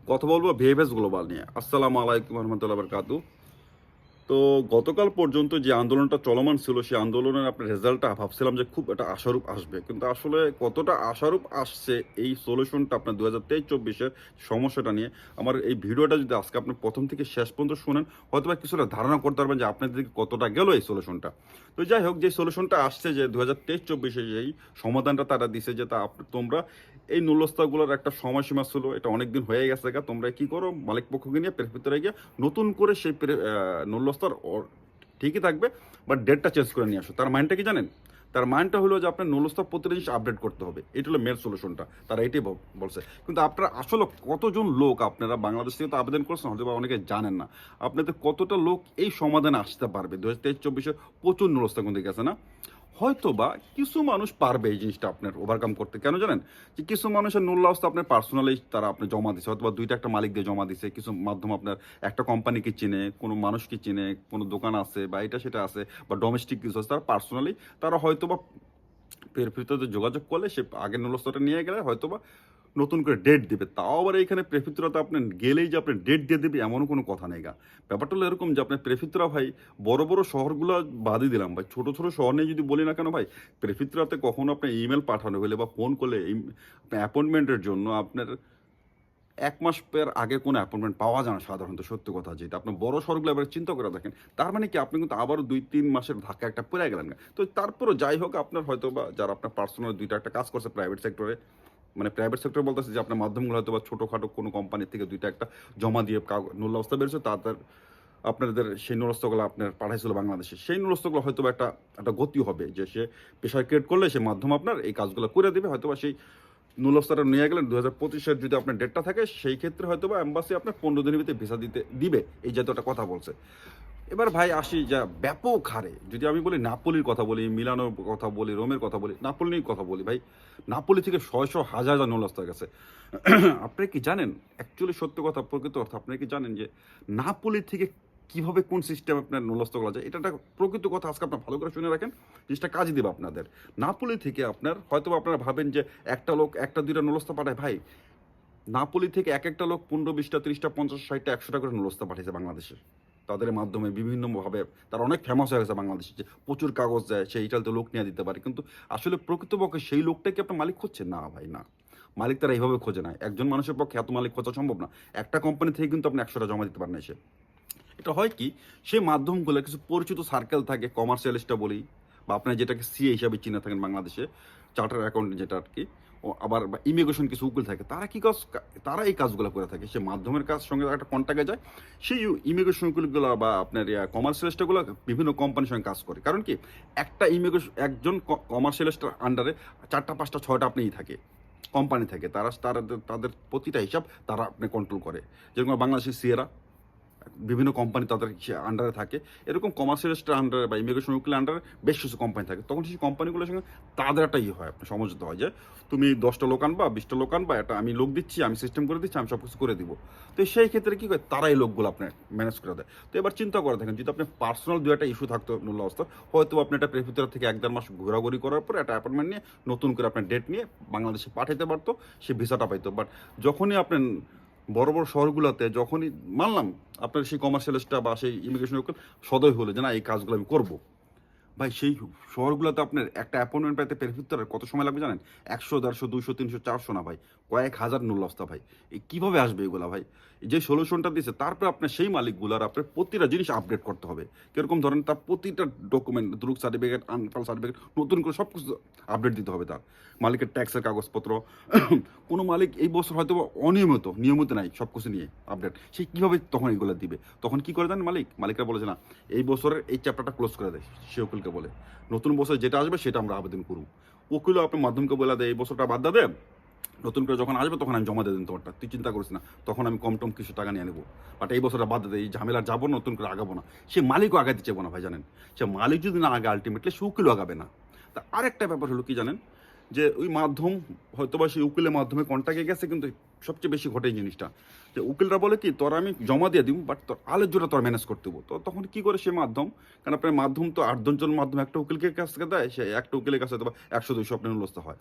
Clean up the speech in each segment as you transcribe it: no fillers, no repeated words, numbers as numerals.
কথা বলবো VFS global নিয়ে। আসসালামু আলাইকুম রহমতুল্লাহ বরকাতু। তো গতকাল পর্যন্ত যে আন্দোলনটা চলমান ছিল, সেই আন্দোলনের আপনার রেজাল্টটা ভাবছিলাম যে খুব একটা আশারূপ আসবে, কিন্তু আসলে কতটা আশারূপ আসছে এই সলিউশনটা আপনার 2023-24-এর সমস্যাটা নিয়ে আমার এই ভিডিওটা যদি আজকে আপনি প্রথম থেকে শেষ পর্যন্ত শুনেন, হয়তো বা কিছুটা ধারণা করতে পারবেন যে আপনাদের দিকে কতটা গেল এই সলিউশনটা। তো যাই হোক, যে সলিউশনটা আসছে যে 2023-24-এ যেই সমাধানটা তারা দিছে, যে তা তোমরা এই নুল্যস্তাগুলোর একটা সময়সীমা ছিল, এটা অনেকদিন হয়ে গেছে গা, তোমরা কি করো মালিক পক্ষকে নিয়ে ভিতরে গিয়ে নতুন করে সেই নুল্যস্তার ঠিকই থাকবে, বাট ডেটটা চেঞ্জ করে নিয়ে আসো। তার মাইন্ডটা কি জানেন? তার মাইন্ডটা হলো যে আপনার নুল্যস্তার প্রতিটা জিনিস আপডেট করতে হবে, এটা হলো মেন সলিউশনটা। তারা এটাই বলছে। কিন্তু আপনারা আসলে কতজন লোক আপনারা বাংলাদেশ থেকে তো আবেদন করছেন, হয়তো বা অনেকে জানেন না আপনাদের কতটা লোক এই সমাধানে আসতে পারবে। 2023-24-এ প্রচুর নুল্যস্তা কিন্তু গেছে না, হয়তো বা কিছু মানুষ পারবে এই জিনিসটা আপনার ওভারকাম করতে। কেন জানেন? যে কিছু মানুষের নুল লস আপনার পার্সোনালি তারা আপনি জমা দিছে, হয়তো বা দুইটা একটা মালিক দিয়ে জমা দিছে, কিছু মাধ্যম আপনার একটা কোম্পানিকে চিনে, কোনো মানুষকে চিনে, কোনো দোকান আছে বা এটা সেটা আছে, বা ডোমেস্টিক কিছু আছে, তারা পার্সোনালি তারা হয়তো বা ভিতরে যোগাযোগ করলে সে আগের নুলস্তটা নিয়ে গেলে হয়তো বা নতুন করে ডেট দিবে। তাও আবার এইখানে প্রেফিত্রাতে আপনি গেলেই যে আপনি ডেট দিয়ে দেবে এমনও কোনো কথা নেই গা। ব্যাপারটা হলো এরকম যে আপনার প্রেফিত্রা ভাই, বড় বড় শহরগুলো বাদই দিলাম ভাই, ছোট ছোট শহর নিয়ে যদি বলি না কেন ভাই, প্রেফিত্রাতে কখনো আপনার ইমেল পাঠানো হলে বা ফোন করলে অ্যাপয়েন্টমেন্টের জন্য আপনার 1 মাস পর আগে কোনো অ্যাপয়েন্টমেন্ট পাওয়া যায় না সাধারণত, সত্যি কথা যেটা। আপনি বড় শহরগুলো এবার চিন্তা করে দেখেন, তার মানে কি আপনি কিন্তু আবারও 2-3 মাসের ধাক্কা একটা পড়ে গেলেন না। তো তারপরও যাই হোক, আপনার হয়তো বা যারা আপনার পার্সোনাল দুইটা একটা কাজ করছে প্রাইভেট সেক্টরে, মানে প্রাইভেট সেক্টর বলতেছে যে আপনার মাধ্যমগুলো হয়তো বা ছোটোখাটো কোনো কোম্পানির থেকে দুইটা একটা জমা দিয়ে নুল অবস্থা বেরোচ্ছে, তাদের আপনাদের সেই নুরস্তগুলো আপনার পাঠাইছিল বাংলাদেশে, সেই নুরস্তগুলো হয়তো একটা একটা গতি হবে যে সে প্রেশার ক্রিয়েট করলে সে মাধ্যম আপনার এই কাজগুলো করে দেবে। হয়তো বা সেই নুলস্তটা নিয়ে গেলেন 2025-এর যদি আপনার ডেটটা থাকে, সেই ক্ষেত্রে হয়তো বা অ্যাম্বাসি আপনার 15 দিনের ভিতরে ভিসা দিবে, এই জাতীয় একটা কথা বলছে। এবার ভাই আসি যা ব্যাপক হারে, যদি আমি বলি নাপোলির কথা বলি, মিলানোর কথা বলি, রোমের কথা বলি, নাপোলি নিয়ে কথা বলি ভাই, নাপোলি থেকে শয় হাজার হাজার নুলস্তা গেছে। আপনি কি জানেন, অ্যাকচুয়ালি সত্য কথা, প্রকৃত অর্থ, আপনি কি জানেন যে নাপোলি থেকে কিভাবে কোন সিস্টেম আপনার নুলস্ত করা যায়? এটা একটা প্রকৃত কথা, আজকে আপনার ভালো করে শুনে রাখেন, জিনিসটা কাজে দেবে আপনাদের। নাপোলি থেকে আপনার হয়তো আপনারা ভাবেন যে একটা লোক একটা দুইটা নুলস্তা পাঠায়, ভাই নাপোলি থেকে এক একটা লোক 15-20টা 30টা 50 60টা 100টা করে নুলস্তা পাঠিয়েছে বাংলাদেশে। তাদের মাধ্যমে বিভিন্নভাবে তারা অনেক ফেমাস হয়ে গেছে বাংলাদেশে, যে প্রচুর কাগজ দেয়, সেই ইটালিতে লোক নিয়ে দিতে পারে। কিন্তু আসলে প্রকৃতপক্ষে সেই লোকটাকে আপনার মালিক খুঁজছে না ভাই, না। মালিক তারা এইভাবে খোঁজে না, একজন মানুষের পক্ষে এত মালিক খোঁজা সম্ভব না। একটা কোম্পানি থেকে কিন্তু আপনি 100টা জমা দিতে পারেন না এসে। এটা হয় কি, সেই মাধ্যমগুলো কিছু পরিচিত সার্কেল থাকে, কমার্শিয়ালিস্টটা বলি, বা আপনার যেটাকে সিএ হিসাবে চিনে থাকেন বাংলাদেশে, চার্টার অ্যাকাউন্ট যেটা আর কি, ও আবার ইমিগ্রেশন কিছু উকিল থাকে, তারা কি কাজ, তারা এই কাজগুলো করে থাকে। সে মাধ্যমের কাজ সঙ্গে একটা কন্ট্যাক্টে যায়, সেই ইমিগ্রেশন উকিলগুলো বা আপনার কমার্শিয়ালিস্টগুলো বিভিন্ন কোম্পানির সঙ্গে কাজ করে। কারণ কি, একটা ইমিগ্রেশন একজন কমার্শিয়ালিস্টের আন্ডারে 4টা 5টা 6টা আপনিই থাকে, কোম্পানি থাকে, তারা তাদের প্রতিটা হিসাব তারা আপনি কন্ট্রোল করে। যেরকম বাংলাদেশের সিয়েরা বিভিন্ন কোম্পানি তাদের আন্ডারে থাকে, এরকম কমার্শিয়ালিস্টের আন্ডারে বা ইমিগ্রেশন উকিলের আন্ডারে বেশ কিছু কোম্পানি থাকে। তখন সেই কোম্পানিগুলোর সঙ্গে তাদের একটা হয়, আপনার সমঝোতা হয় যে তুমি 10টা লোক আনবা, 20টা লোক আনবা, এটা আমি লোক দিচ্ছি, আমি সিস্টেম করে দিচ্ছি, আমি সব কিছু করে দিব। তো সেই ক্ষেত্রে কী করে, তারাই লোকগুলো আপনার ম্যানেজ করে দেয়। তো এবার চিন্তা করে দেখেন, যদি আপনি পার্সোনাল দু একটা ইস্যু থাকতো নুল্লা অবস্থা, হয়তো আপনি একটা প্রেফিতরা থেকে 1-1.5 মাস ঘোরাঘুরি করার পর একটা অ্যাপয়েন্টমেন্ট নিয়ে নতুন করে আপনার ডেট নিয়ে বাংলাদেশে পাঠাইতে পারতো, সে ভিসাটা পাইতো। বাট যখনই আপনার বড় বড় শহরগুলোতে যখনই মানলাম আপনার সেই কমার্শিয়ালিস্টটা বা সেই ইমিগ্রেশন সদয় হলো যে না এই কাজগুলো আমি করবো, ভাই সেই শহরগুলোতে আপনার একটা অ্যাপয়েন্টমেন্ট পাইতে পেরে কত সময় লাগবে জানেন? 100, 150, 200, 300, 400 না ভাই, কয়েক হাজার নুল্লাস্তা ভাই। এই কীভাবে আসবে এগুলা ভাই? যে সলিউশনটা দিয়েছে, তারপরে আপনার সেই মালিকগুলার আপনার প্রতিটা জিনিস আপডেট করতে হবে। কীরকম ধরেন, তার প্রতিটা document, Druk certificate, Anfal certificate, নতুন করে সব কিছু আপডেট দিতে হবে। তার মালিকের ট্যাক্সের কাগজপত্র, কোনো মালিক এই বছর হয়তো নিয়মিত নাই সব কিছু নিয়ে আপডেট, সে কীভাবে তখন এগুলো দিবে? তখন কি করে দেন মালিকরা বলেছে না, এই বছরের এই চ্যাপ্টারটা ক্লোজ করে দেয়, সে উকিলকে বলে নতুন বছর যেটা আসবে সেটা আমরা আবেদন করুন। উকিলও আপনার মাধ্যমকে বলে দেয় এই বছরটা বাদ দেবে, নতুন করে যখন আসবে তখন আমি জমা দিয়ে দিন তোমারটা, তুই চিন্তা করিস না, তখন আমি কম টম কিছু টাকা নিয়ে নেবো। বাট এই বছরটা বাদ দেয়, এই ঝামেলা যাবো, নতুন করে আগাবো না। সে মালিকও আগাতে চাইবো না ভাই, জানেন? সে মালিক যদি না আগে, আলটিমেটলি সে উকিলও আগাবে না। তা আরেকটা ব্যাপার হলো কি জানেন, যে ওই মাধ্যম হয়তো বা সেই উকিলের মাধ্যমে কন্ট্যাক্টে গেছে, কিন্তু সবচেয়ে বেশি ঘটে এই জিনিসটা, যে উকিলরা বলে কি তোর আমি জমা দিয়ে দিব, বাট তোর আলোচ্যটা তোর ম্যানেজ করতে দেবো। তো তখন কি করে সে মাধ্যম, কারণ আপনার মাধ্যম তো 8-10 জন মাধ্যম একটা উকিলকে কাছ থেকে দেয়, সে একটা উকিলের কাছে হয়তো 100-200 আপনার নুলস্থ হয়।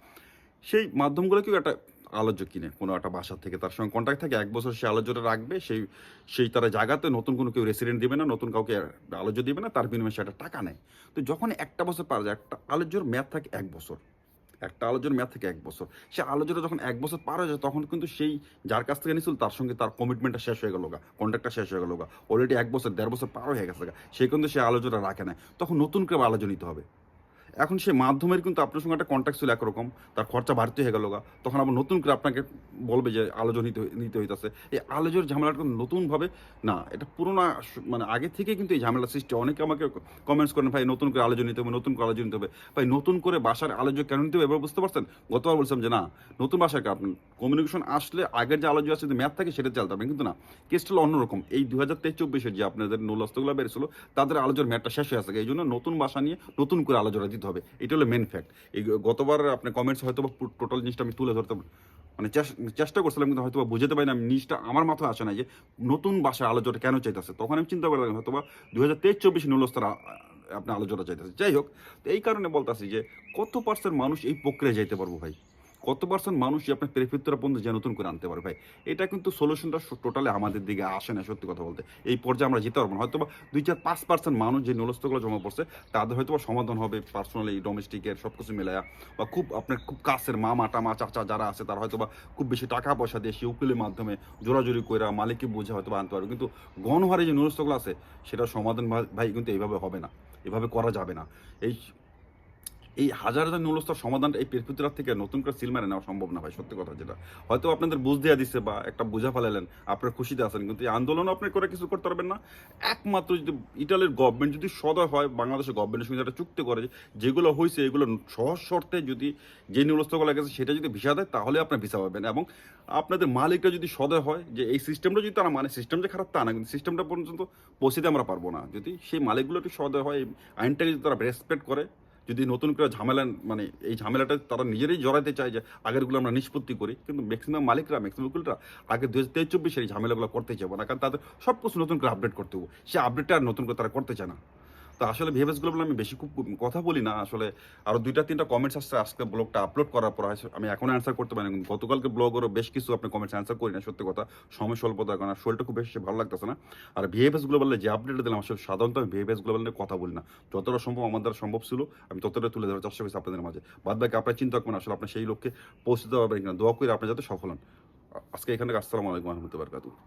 সেই মাধ্যমগুলো কি একটা আলোচ্য কিনে কোনো একটা বাসা থেকে তার সঙ্গে কন্ট্যাক্ট থাকে 1 বছর সে আলোচ্যটা রাখবে, সেই তার জায়গাতে নতুন কোনো কেউ রেসিডেন্ট দিবে না, নতুন কাউকে আলোচ্য দিবে না, তার বিনিময়ে সে একটা টাকা নেয়। তো যখন 1টা বছর পার যায়, একটা আলোচ্যর মেয়াদ থাকে 1 বছর, একটা আলোচনার মেয়াদ থেকে 1 বছর। সে আলোচনা যখন 1 বছর পার হয়ে যায়, তখন কিন্তু সেই যার কাছ থেকে নিয়েছিল তার সঙ্গে তার কমিটমেন্টটা শেষ হয়ে গেল গা, কন্ট্রাক্টটা শেষ হয়ে গেল গা। অলরেডি 1 বছর 1.5 বছর পার হয়ে গেছে গা। সে কিন্তু সে আলোচনা রাখে না। তখন নতুন করে আলোচনা নিতে হবে। এখন সে মাধ্যমের কিন্তু আপনার সঙ্গে একটা কন্ট্যাক্ট ছিল একরকম, তার খরচা বাড়তি হয়ে গেল গা। তখন আবার নতুন করে আপনাকে বলবে যে আলোচনা নিতে হইতাছে। এই আলোচনার ঝামেলাটা কিন্তু নতুনভাবে না, এটা পুরোনো মানে আগে থেকেই কিন্তু এই ঝামেলার সৃষ্টি। অনেকে আমাকে কমেন্টস করেন, ভাই নতুন করে আলোচনা নিতে হবে, নতুন করে আলোচনা নিতে হবে। ভাই নতুন করে বাসার আলোচনা কেন নিতে হবে এবার বুঝতে পারছেন? গতবার বলছিলাম যে না, নতুন বাসার কারণ কমিউনিকেশন আসলে আগের যে আলোচনা আছে, যদি ম্যাথ থাকে সেটা চালতে হবে, কিন্তু না, কেসটা হলো অন্যরকম। এই 2023-24 যে আপনাদের নূলস্তগুলো বেরিয়েছিল, তাদের আলোচনার ম্যাথটা শেষ হয়ে আছে। এই জন্য নতুন বাসা নিয়ে নতুন করে আলোচনা দিতে হবে। এটা হলো মেন ফ্যাক্ট। এই গতবার আপনার কমেন্টস হয়তো বা টোটাল জিনিসটা আমি তুলে ধরতে মানে চেষ্টা করছিলাম, কিন্তু হয়তো বা বুঝতে পারি না, আমি জিনিসটা আমার মাথায় আসে না যে নতুন বাসার আলোচনা কেন চাইতেছে। তখন আমি চিন্তা করলাম হয়তো বা 2023-24 নূলস্তর আপনার আলোচনা চাইতেছে। যাই হোক, তো এই কারণে বলতেছি যে কত পার্সেন্ট মানুষ এই প্রক্রিয়ায় যাইতে পারবো ভাই, কত পার্সেন্ট মানুষই আপনার প্রেফিত্তরা পর্যন্ত যে নতুন করে আনতে পারে ভাই। এটা কিন্তু সলিউশনটা টোটালি আমাদের দিকে আসে না, সত্যি কথা বলতে। এই পর্যায়ে আমরা যেতে পারবো না। হয়তো বা 2-4-5% মানুষ যে নলস্তগুলো জমা পড়ছে, তাদের হয়তো বা সমাধান হবে পার্সোনালি, ডোমেস্টিকের সব কিছু মিলায়া, বা খুব আপনার খুব কাছের মামা টামা চাচা যারা আছে, তারা হয়তো বা খুব বেশি টাকা পয়সা দিয়ে সে উকিলের মাধ্যমে জোরাজুরি করে মালিককে বুঝে হয়তো বা আনতে পারবে। কিন্তু গণহারে যে নলস্তগুলো আছে, সেটার সমাধান ভাই কিন্তু এইভাবে হবে না, এভাবে করা যাবে না। এই এই হাজার হাজার ন্যূনস্তর সমাধানটা এই পেরফিতুরার থেকে নতুন করে সিল মারে নেওয়া সম্ভব না ভাই, সত্যি কথা যেটা। হয়তো আপনাদের বুঝ দেওয়া দিচ্ছে বা একটা বোঝা ফেলালেন, আপনার খুশিতে আছেন, কিন্তু এই আন্দোলনও আপনি করে কিছু করতে পারবেন না। একমাত্র যদি ইটালির গভর্নমেন্ট যদি সদয় হয়, বাংলাদেশের গভর্নমেন্টের সঙ্গে একটা চুক্তি করে, যেগুলো হয়েছে এগুলো সহজ শর্তে যদি যে ন্যূনস্তগুলো গেছে সেটা যদি ভিসা দেয়, তাহলে আপনার ভিসা পাবেন। এবং আপনাদের মালিকরা যদি সদয় হয় যে এই সিস্টেমটা যদি তারা মানে, সিস্টেম যে খারাপ তা না, কিন্তু সিস্টেমটা পর্যন্ত পৌঁছতে আমরা পারবো না। যদি সেই মালিকগুলো একটু সদয় হয়, এই আইনটাকে যদি তারা রেসপেক্ট করে, যদি নতুন করে ঝামেলা মানে এই ঝামেলাটা তারা নিজেরাই জড়াইতে চায় যে আগেরগুলো আমরা নিষ্পত্তি করি, কিন্তু ম্যাক্সিমাম মালিকরা, ম্যাক্সিমাম উকিলরা আগে 2023-24 এই ঝামেলাগুলো করতে চাইবো না, কারণ তাদের সব কিছু নতুন করে আপডেট করতে হবে। সে আপডেটটা আর নতুন করে তারা করতে চায় না। তো আসলে ভিএফএসগুলো বলে আমি বেশি খুব কথা বলি না আসলে। আরও 2-3টা কমেন্টস আসছে আজকে ব্লগটা আপলোড করার পর, আমি এখনও অ্যান্সার করতে পারি না, কিন্তু গতকালকে ব্লগেরও বেশ কিছু আপনি কমেন্টস অ্যান্সার করি না, সত্যি কথা, সময় স্বল্পতার কারণে শরীরটা খুব বেশি ভালো লাগতেছে না। আর ভিএফএসগুলো বললে যে আপডেট দিলাম, আসলে সাধারণত আমি ভিএফএসগুলো বললে কথা বলি না। যতটা সম্ভব আমার দ্বারা সম্ভব ছিল আমি ততটা তুলে ধরার চেষ্টা করছি আপনাদের মাঝে। বাদ বাকি আপনার চিন্তা করবেন আসলে আপনার সেই লক্ষ্যে পৌঁছতে পারবেন কিনা, দোয়া করে আপনি যাতে সফল হন। আজকে এখানে আসসালামু আলাইকুম ওয়া রাহমাতুল্লাহি ওয়া বারাকাতুহু।